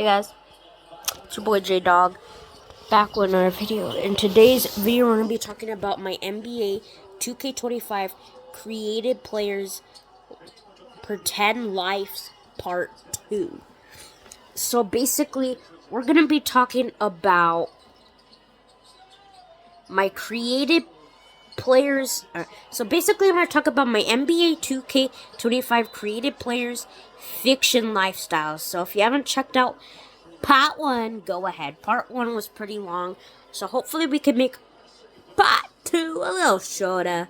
Hey guys, it's your boy J Dog back with another video. In today's video, we're going to be talking about my NBA 2K25 Created Players Pretend Lives Part 2. So basically, we're going to be talking about my created players. So basically, I'm going to talk about my NBA 2K25 Created Players Fiction Lifestyles. So if you haven't checked out Part 1, go ahead. Part 1 was pretty long, so hopefully we can make Part 2 a little shorter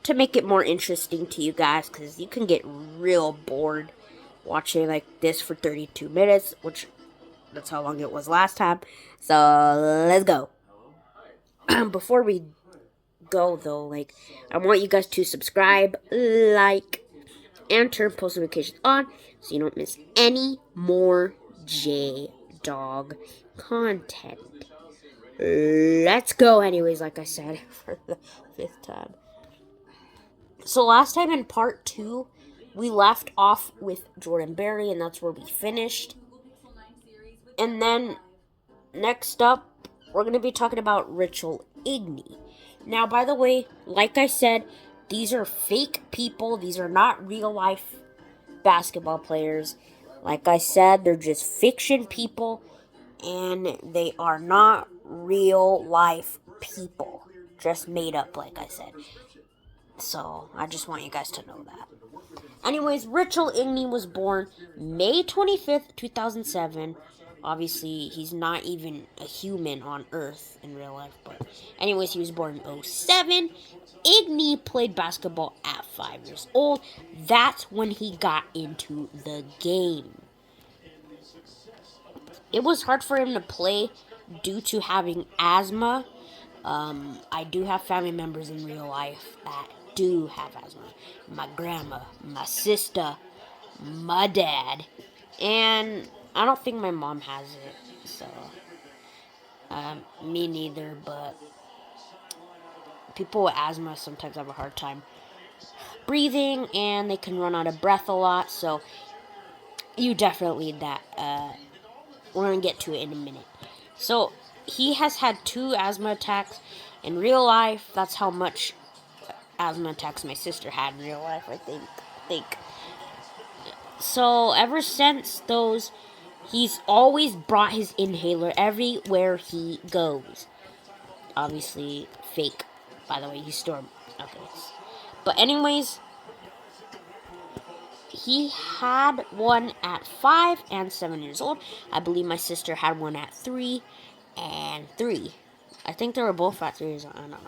to make it more interesting to you guys, because you can get real bored watching like this for 32 minutes, which that's how long it was last time. So let's go. Before we go though, like, I want you guys to subscribe, like, and turn post notifications on so you don't miss any more J Dog content. Let's go anyways, like I said, for the 5th time. So last time in part 2, we left off with Jordan Berry, and that's where we finished. And then, next up, we're going to be talking about Rachel Igney. Now, by the way, like I said, these are fake people. These are not real life basketball players. Like I said, they're just fiction people, and they are not real life people. Just made up, like I said. So, I just want you guys to know that. Anyways, Rachel Igney was born May 25th, 2007. Obviously, he's not even a human on Earth in real life, but anyways, he was born in 2007. Igney played basketball at 5 years old. That's when he got into the game. It was hard for him to play due to having asthma. I do have family members in real life that do have asthma. My grandma, my sister, my dad, and I don't think my mom has it, so me neither, but people with asthma sometimes have a hard time breathing, and they can run out of breath a lot, so you definitely need that. We're going to get to it in a minute. So, he has had 2 asthma attacks in real life. That's how much asthma attacks my sister had in real life, I think. So, ever since those, he's always brought his inhaler everywhere he goes. Obviously, fake. By the way, he stored. Okay. But anyways, he had one at 5 and 7 years old. I believe my sister had one at 3 and 3. I think they were both at 3 years old. I don't know.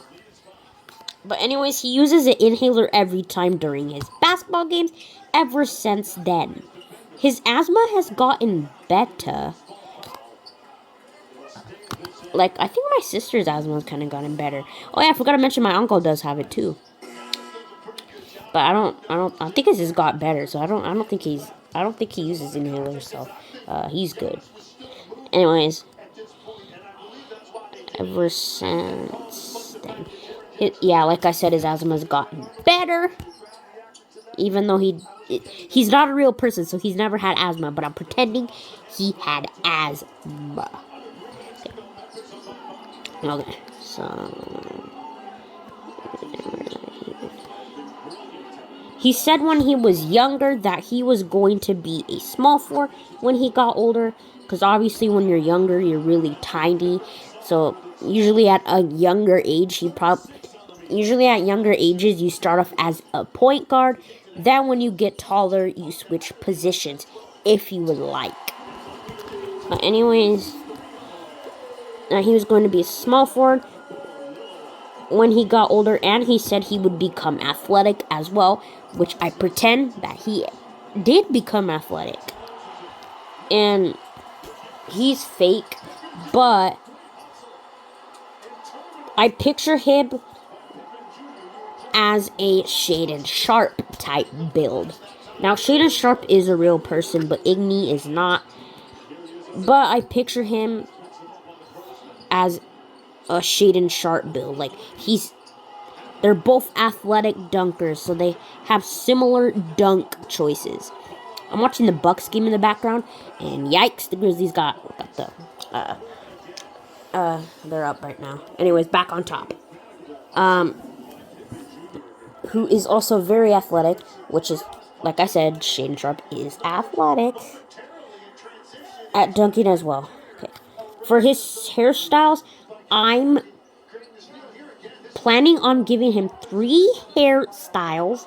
But anyways, he uses an inhaler every time during his basketball games ever since then. His asthma has gotten better. Like, I think my sister's asthma has kind of gotten better. Oh yeah, I forgot to mention my uncle does have it too. But I think it's just got better. So I don't think he uses inhalers. So he's good. Anyways, ever since then, yeah, like I said, his asthma's gotten better. Even though he's not a real person, so he's never had asthma. But I'm pretending he had asthma. Okay, so he said when he was younger that he was going to be a small forward when he got older, because obviously when you're younger, you're really tiny. So usually at a younger age, usually at younger ages, you start off as a point guard. Then when you get taller, you switch positions if you would like. But anyways, he was going to be a small forward when he got older, and he said he would become athletic as well, which I pretend that he did become athletic. And he's fake, but I picture him as a Shaedon Sharpe type build. Now, Shaedon Sharpe is a real person, but Igney is not. But I picture him as a Shaedon Sharpe build. Like, they're both athletic dunkers, so they have similar dunk choices. I'm watching the Bucks game in the background, and yikes, the Grizzlies got the they're up right now. Anyways, back on top. Who is also very athletic, which is, like I said, Shaedon Sharpe is athletic at dunking as well. Okay. For his hairstyles, I'm planning on giving him 3 hairstyles,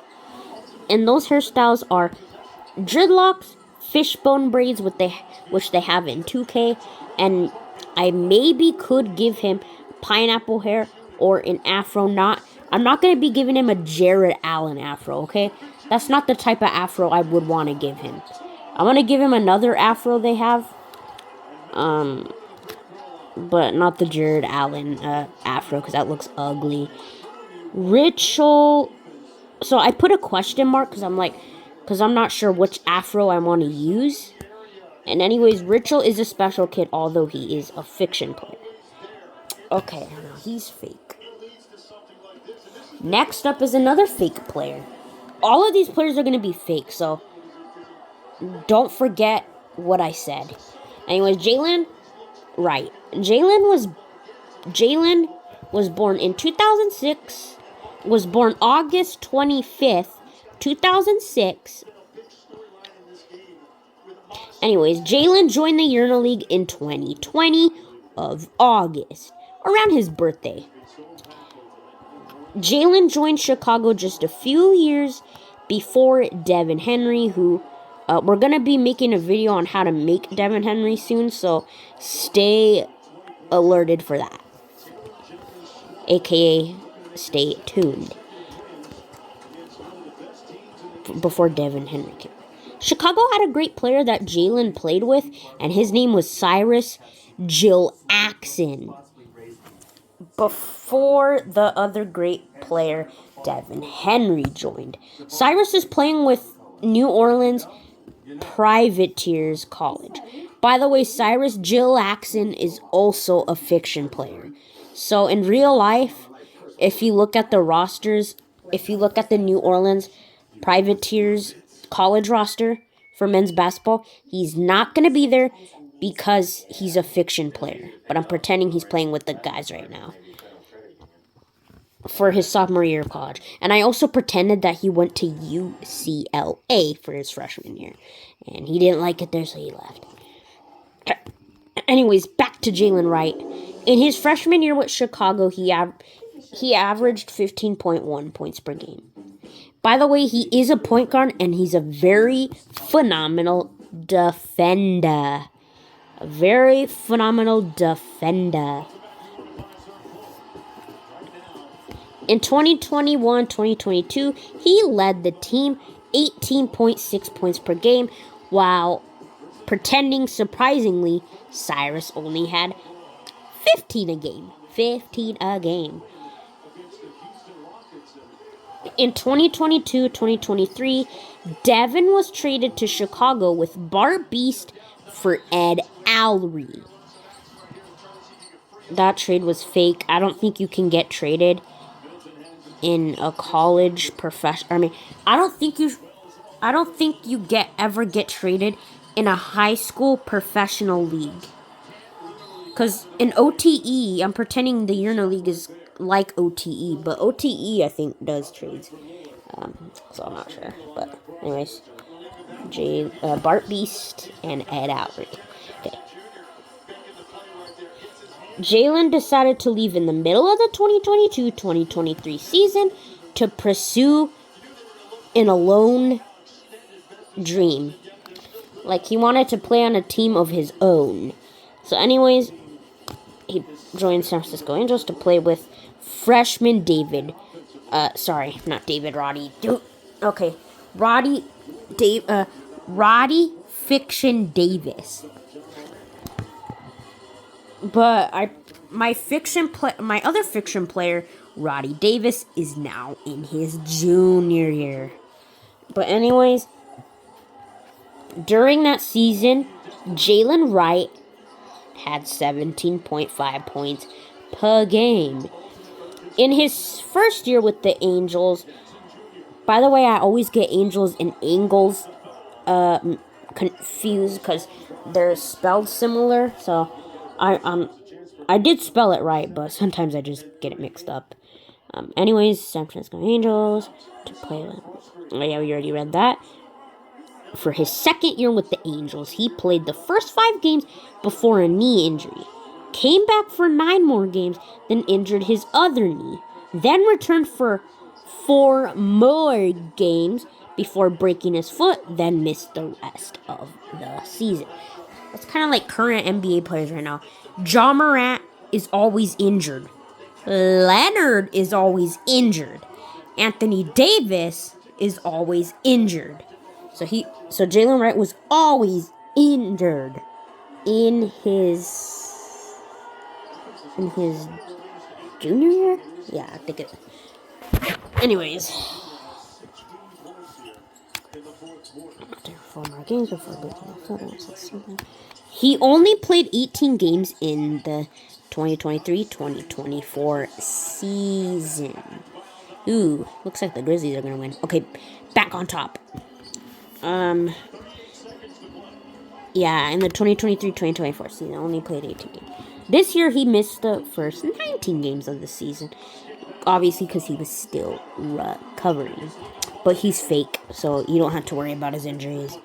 and those hairstyles are dreadlocks, fishbone braids, which they have in 2K, and I maybe could give him pineapple hair or an afro knot. I'm not going to be giving him a Jared Allen afro, okay? That's not the type of afro I would want to give him. I'm going to give him another afro they have, but not the Jared Allen afro, because that looks ugly. Ritual. So I put a question mark because I'm not sure which afro I want to use. And anyways, Ritual is a special kid, although he is a fiction player. Okay, now he's fake. Next up is another fake player. All of these players are going to be fake, so don't forget what I said. Anyways, Jalen Wright. Jalen was born in 2006, was born August 25th, 2006. Anyways, Jalen joined the Urinal League in 2020 of August, around his birthday. Jalen joined Chicago just a few years before Devin Henry, who we're going to be making a video on how to make Devin Henry soon, so stay alerted for that. AKA, stay tuned. Before Devin Henry came. Chicago had a great player that Jalen played with, and his name was Cyrus Gil-Action. Before the other great player, Devin Henry, joined. Cyrus is playing with New Orleans Privateers College. By the way, Cyrus Gil-Action is also a fiction player. So in real life, if you look at the rosters, if you look at the New Orleans Privateers College roster for men's basketball, he's not going to be there because he's a fiction player. But I'm pretending he's playing with the guys right now for his sophomore year of college. And I also pretended that he went to UCLA for his freshman year. And he didn't like it there, so he left. Anyways, back to Jalen Wright. In his freshman year with Chicago, he averaged 15.1 points per game. By the way, he is a point guard, and he's a very phenomenal defender. A very phenomenal defender. In 2021-2022, he led the team 18.6 points per game, while pretending, surprisingly, Cyrus only had 15 a game. 15 a game. In 2022-2023, Devin was traded to Chicago with Bart Beast for Ed Alry. That trade was fake. I don't think you can get traded in a college professional. I mean, I don't think you ever get traded in a high school professional league. Because in OTE, I'm pretending the Urinal League is like OTE, but OTE, I think, does trades. So I'm not sure. But anyways, Bart Beast and Ed Alry. Okay. Jalen decided to leave in the middle of the 2022-2023 season to pursue an alone dream. Like, he wanted to play on a team of his own. So anyways, he joined San Francisco Angels to play with freshman David. Roddy Fiction Davis. But my other fiction player, Roddy Davis, is now in his junior year. But anyways, during that season, Jalen Wright had 17.5 points per game. In his first year with the Angels, by the way, I always get Angels and Angles confused because they're spelled similar. So I did spell it right, but sometimes I just get it mixed up. Anyways, San Francisco Angels to play. Oh yeah, we already read that. For his second year with the Angels, he played the first 5 games before a knee injury. Came back for 9 more games, then injured his other knee. Then returned for 4 more games before breaking his foot, then missed the rest of the season. It's kind of like current NBA players right now. Ja Morant is always injured. Leonard is always injured. Anthony Davis is always injured. So Jalen Wright was always injured in his junior year? Yeah, I think it. Anyways. 4 more games before breaking. He only played 18 games in the 2023-2024 season. Ooh, looks like the Grizzlies are gonna win. Okay, back on top. Yeah, in the 2023-2024 season, only played 18 games. This year, he missed the first 19 games of the season. Obviously, because he was still recovering. But he's fake, so you don't have to worry about his injuries.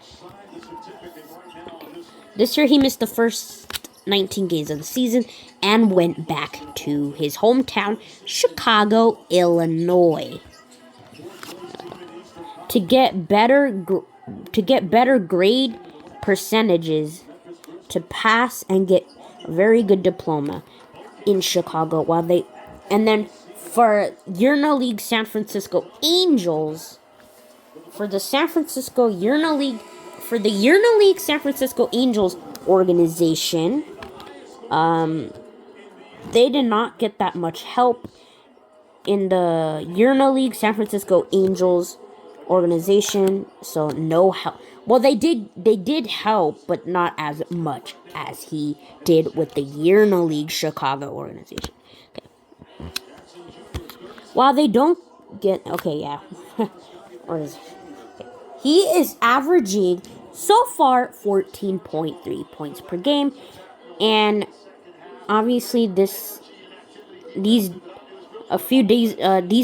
This year, he missed the first 19 games of the season and went back to his hometown, Chicago, Illinois. To get better grade percentages to pass and get a very good diploma in Chicago and then for EuroLeague San Francisco Angels, for the EuroLeague San Francisco Angels organization, they did not get that much help in the EuroLeague San Francisco Angels organization, so no help. Well, they did help, but not as much as he did with the EuroLeague Chicago organization. Okay. While they don't get or is he is averaging so far 14.3 points per game, and obviously these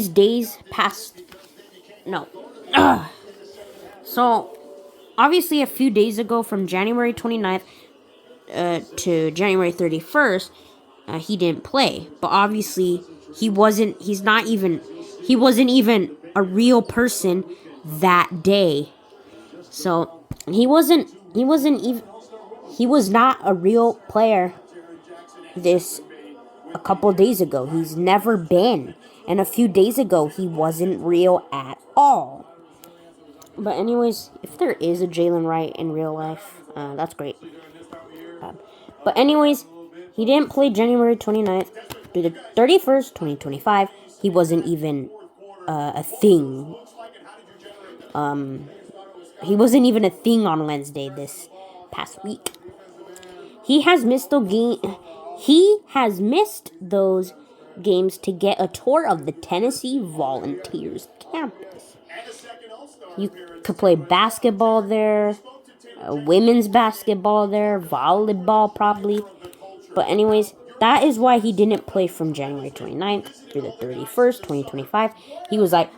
days passed. No. So, obviously, a few days ago, from January 29th to January 31st, he didn't play. But obviously, he wasn't even a real person that day. So, he was not a real player a couple days ago. He's never been. And a few days ago, he wasn't real at all. But anyways, if there is a Jalen Wright in real life, that's great. But anyways, he didn't play January 29th through the 31st, 2025. He wasn't even a thing. He wasn't even a thing on Wednesday this past week. He has missed those games to get a tour of the Tennessee Volunteers campus. You could play basketball there, women's basketball there, volleyball probably. But anyways, that is why he didn't play from January 29th through the 31st, 2025. He was like,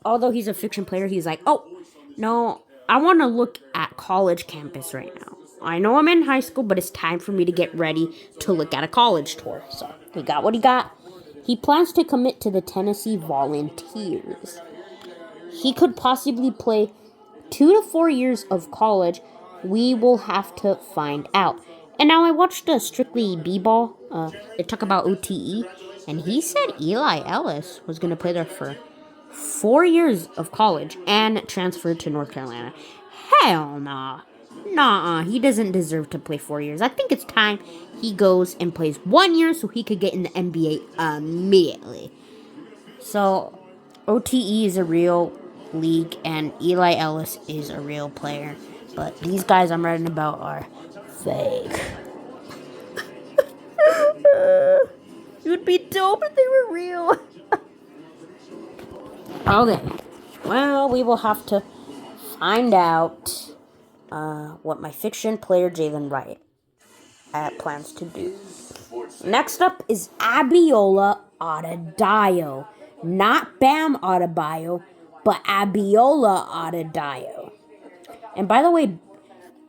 although he's a fiction player, he's like, no, I want to look at college campus right now. I know I'm in high school, but it's time for me to get ready to look at a college tour. So he got what he got. He plans to commit to the Tennessee Volunteers. He could possibly play 2 to 4 years of college. We will have to find out. And now I watched Strictly B-Ball. They talk about OTE. And he said Eli Ellis was going to play there for 4 years of college and transfer to North Carolina. Hell nah. Nah, he doesn't deserve to play 4 years. I think it's time he goes and plays 1 year so he could get in the NBA immediately. So, OTE is a real league, and Eli Ellis is a real player. But these guys I'm writing about are fake. It would be dope if they were real. Okay. Well, we will have to find out what my fiction player Jalen Wright plans to do. Next up is Abiola Adebayo. Not Bam Adebayo, but Abiola Adebayo. And by the way,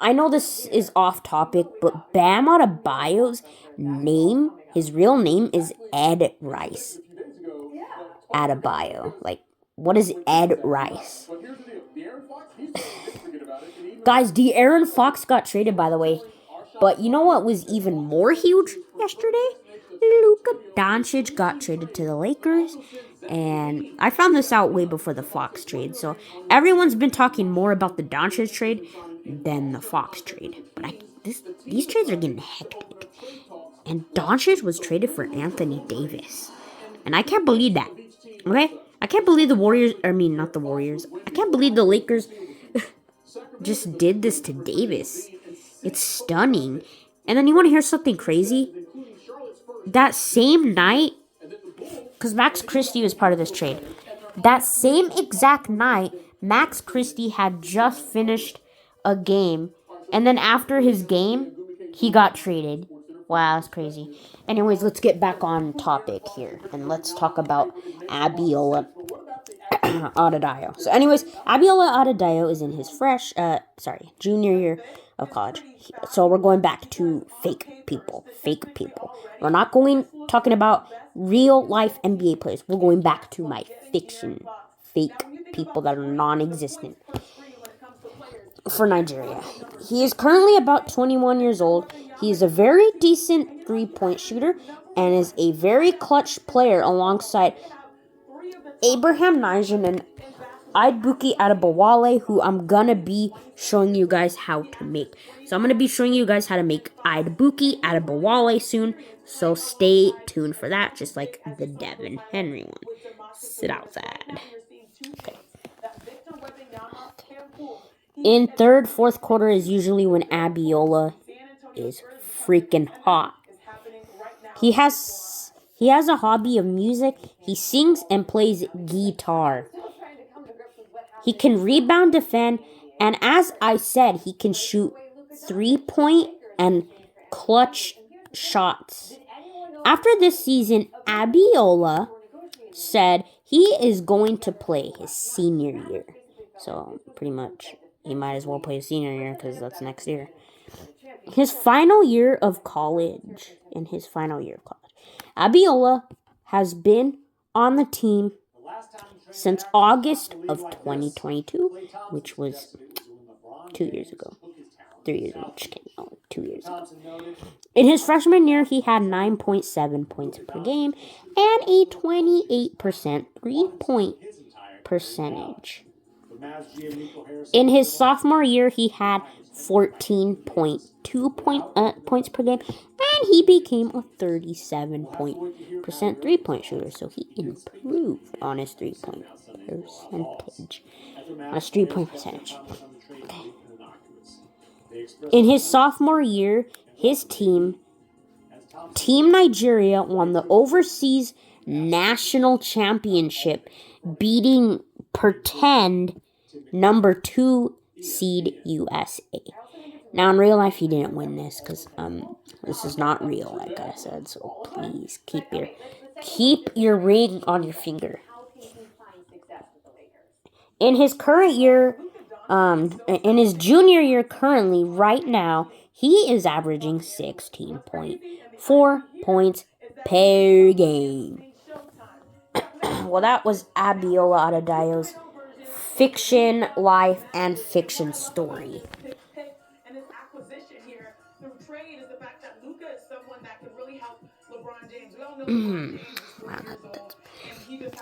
I know this is off topic, but Bam Adebayo's name, his real name is Ed Rice Adebayo. Like, what is Ed Rice? Guys, De'Aaron Fox got traded, by the way. But you know what was even more huge yesterday? Luka Doncic got traded to the Lakers. And I found this out way before the Fox trade. So everyone's been talking more about the Doncic trade than the Fox trade. But these trades are getting hectic. And Doncic was traded for Anthony Davis. And I can't believe that. Okay? I can't believe the Warriors, not the Warriors. I can't believe the Lakers just did this to Davis. It's stunning. And then you want to hear something crazy? That same night, because Max Christie was part of this trade. That same exact night, Max Christie had just finished a game. And then after his game, he got traded. Wow, that's crazy. Anyways, let's get back on topic here. And let's talk about Abiola Adebayo. So anyways, Abiola Adebayo is in his junior year of college. So we're going back to fake people. We're not talking about real life NBA players. We're going back to my fiction. Fake people that are non-existent for Nigeria. He is currently about 21 years old. He is a very decent three-point shooter and is a very clutch player alongside Abraham Nigel and Ibuki Adebawale, who I'm gonna be showing you guys how to make. So I'm gonna be showing you guys how to make Ibuki Adebawale soon. So stay tuned for that, just like the Devin Henry one. Sit outside. Okay. In third, fourth quarter is usually when Abiola is freaking hot. He has a hobby of music. He sings and plays guitar. He can rebound, defend, and as I said, he can shoot 3-point and clutch shots. After this season, Abiola said he is going to play his senior year. So, pretty much, he might as well play his senior year because that's next year. His final year of college. Abiola has been on the team since August of 2022, which was 2 years ago. 3 years ago. Just kidding. 2 years ago. In his freshman year, he had 9.7 points per game and a 28% three-point percentage. In his sophomore year, he had 14.2 points per game, and he became a 37% three-point shooter. So he improved on his three-point percentage. Okay. In his sophomore year, his team Nigeria, won the overseas national championship, beating pretend number 2 seed USA. Now, in real life, he didn't win this because this is not real, like I said. So please keep your ring on your finger. In his current year, in his junior year, currently, right now, he is averaging 16.4 points per game. Well, that was Abiola Adebayo's fiction life and fiction story.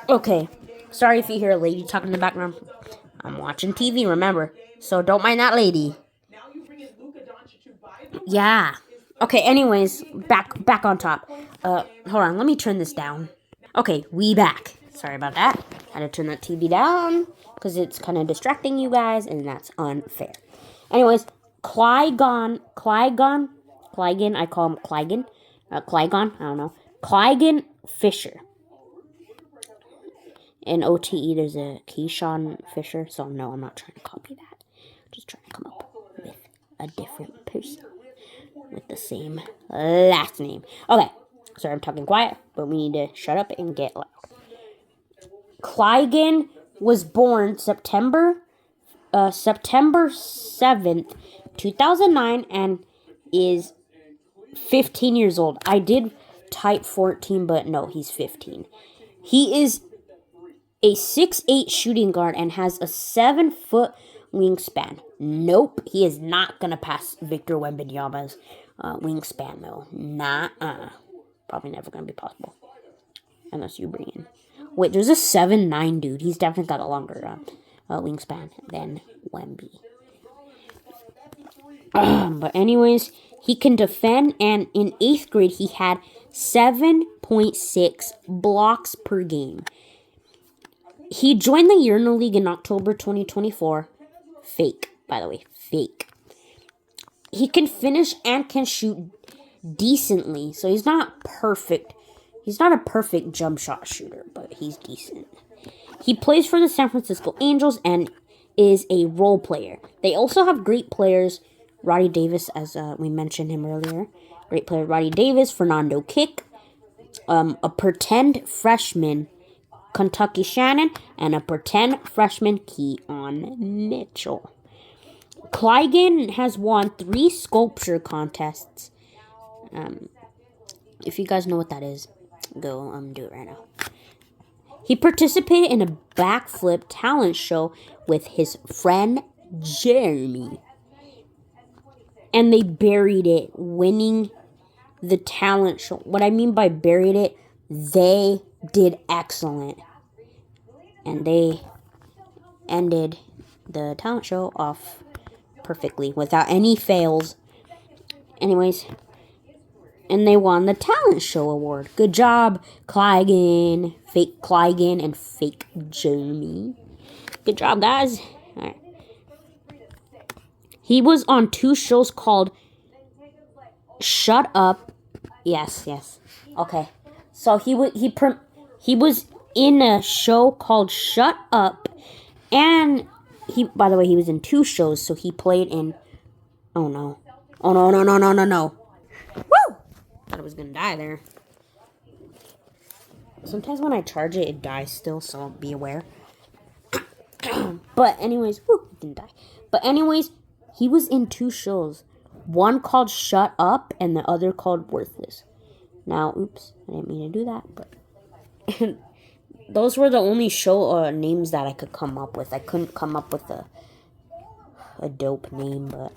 Okay, sorry if you hear a lady talking in the background. I'm watching TV, remember, so don't mind that lady. Yeah. Okay, anyways, back on top. Hold on, let me turn this down. Okay, we back. Sorry about that. Had to turn that TV down because it's kind of distracting you guys, and that's unfair. Anyways, Clygon, I call him Clygon. Clygon, I don't know. Clygon Fisher. In OTE, there's a Keyshawn Fisher, so no, I'm not trying to copy that. Just trying to come up with a different person with the same last name. Okay, sorry I'm talking quiet, but we need to shut up and get loud. Clygan was born September 7th, 2009, and is 15 years old. I did type 14, but no, he's 15. He is a 6'8" shooting guard and has a 7-foot wingspan. Nope, he is not going to pass Victor Wembanyama's wingspan, though. Probably never going to be possible. Unless you bring in. Wait, there's a 7'9" dude. He's definitely got a longer wingspan than Wemby. But anyways, he can defend, and in 8th grade, he had 7.6 blocks per game. He joined the Urinal League in October 2024. Fake, by the way. Fake. He can finish and can shoot decently. So he's not perfect. He's not a perfect jump shot shooter, but he's decent. He plays for the San Francisco Angels and is a role player. They also have great players. Roddy Davis, as we mentioned him earlier. Great player Roddy Davis, Fernando Kick, a pretend freshman Kentucky Shannon, and a pretend freshman Keon Mitchell. Clygan has won 3 sculpture contests. If you guys know what that is, go do it right now. He participated in a backflip talent show with his friend Jeremy. And they buried it, winning the talent show. What I mean by buried it, they did excellent. And they ended the talent show off perfectly without any fails. Anyways, and they won the talent show award. Good job, Clygan, fake Clygan, and fake Jeremy. Good job, guys. All right. He was on 2 shows called Shut Up. Yes. Okay. So he was in a show called Shut Up, and by the way, he was in 2 shows, so he played in Oh no. Woo! Thought I was gonna die there. Sometimes when I charge it, it dies still, so be aware. But anyways, it didn't die. But anyways, he was in 2 shows. One called Shut Up and the other called Worthless. Now, oops, I didn't mean to do that, but those were the only show names that I could come up with. I couldn't come up with a dope name, but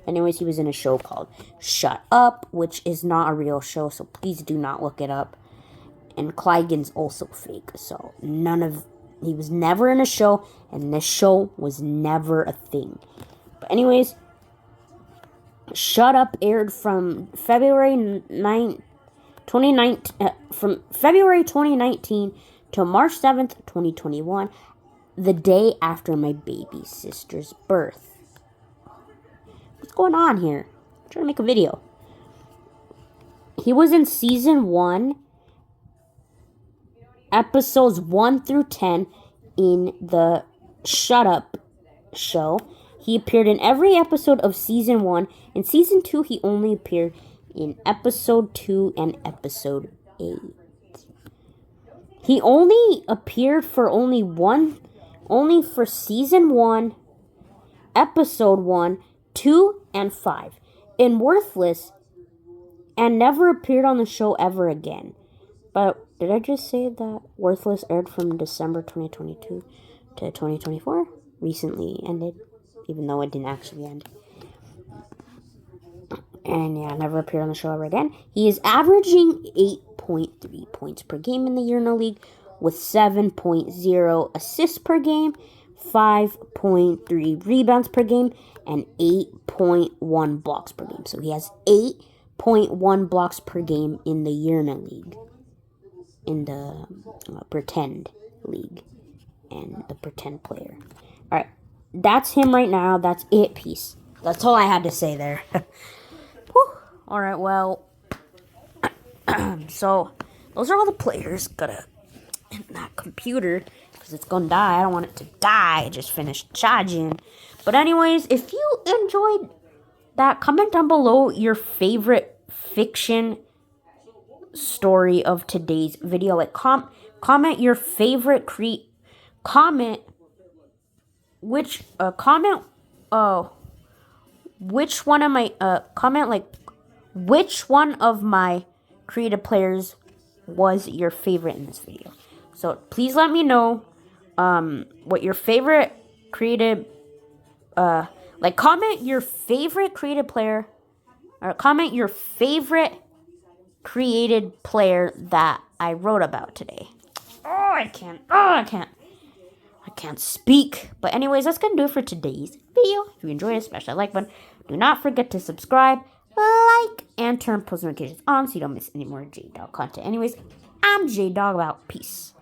anyways, he was in a show called Shut Up, which is not a real show, so please do not look it up. And Clygan's also fake, so he was never in a show, and this show was never a thing. But anyways, Shut Up aired from February 2019 to March 7th, 2021, the day after my baby sister's birth. What's going on here? I'm trying to make a video. He was in season 1, episodes 1 through 10 in the Shut Up show. He appeared in every episode of season 1. In season 2, he only appeared in episode 2 and episode 8. He only appeared for only for season 1, episode 1, 2, and 5 in Worthless, and never appeared on the show ever again. But did I just say that Worthless aired from December 2022 to 2024? Recently ended, even though it didn't actually end. And yeah, never appeared on the show ever again. He is averaging 8.3 points per game in the Urinal League, with 7.0 assists per game, 5.3 rebounds per game, and 8.1 blocks per game. So he has 8.1 blocks per game in the Urinal League, in the Pretend League, and the Pretend player. Alright, that's him right now. That's it. Peace. That's all I had to say there. Alright, well, so those are all the players. Gotta hit that computer because it's gonna die. I don't want it to die. I just finished charging. But anyways, if you enjoyed that, comment down below your favorite fiction story of today's video. Like comment your favorite comment which comment which one of my comment like which one of my creative players was your favorite in this video. So please let me know what your favorite creative like comment your favorite creative player, or comment your favorite created player that I wrote about today. I can't speak. But anyways, that's gonna do it for today's video. If you enjoyed it, smash that like button. Do not forget to subscribe, like, and turn post notifications on so you don't miss any more J-Dog content. Anyways, I'm J-Dog out. Peace.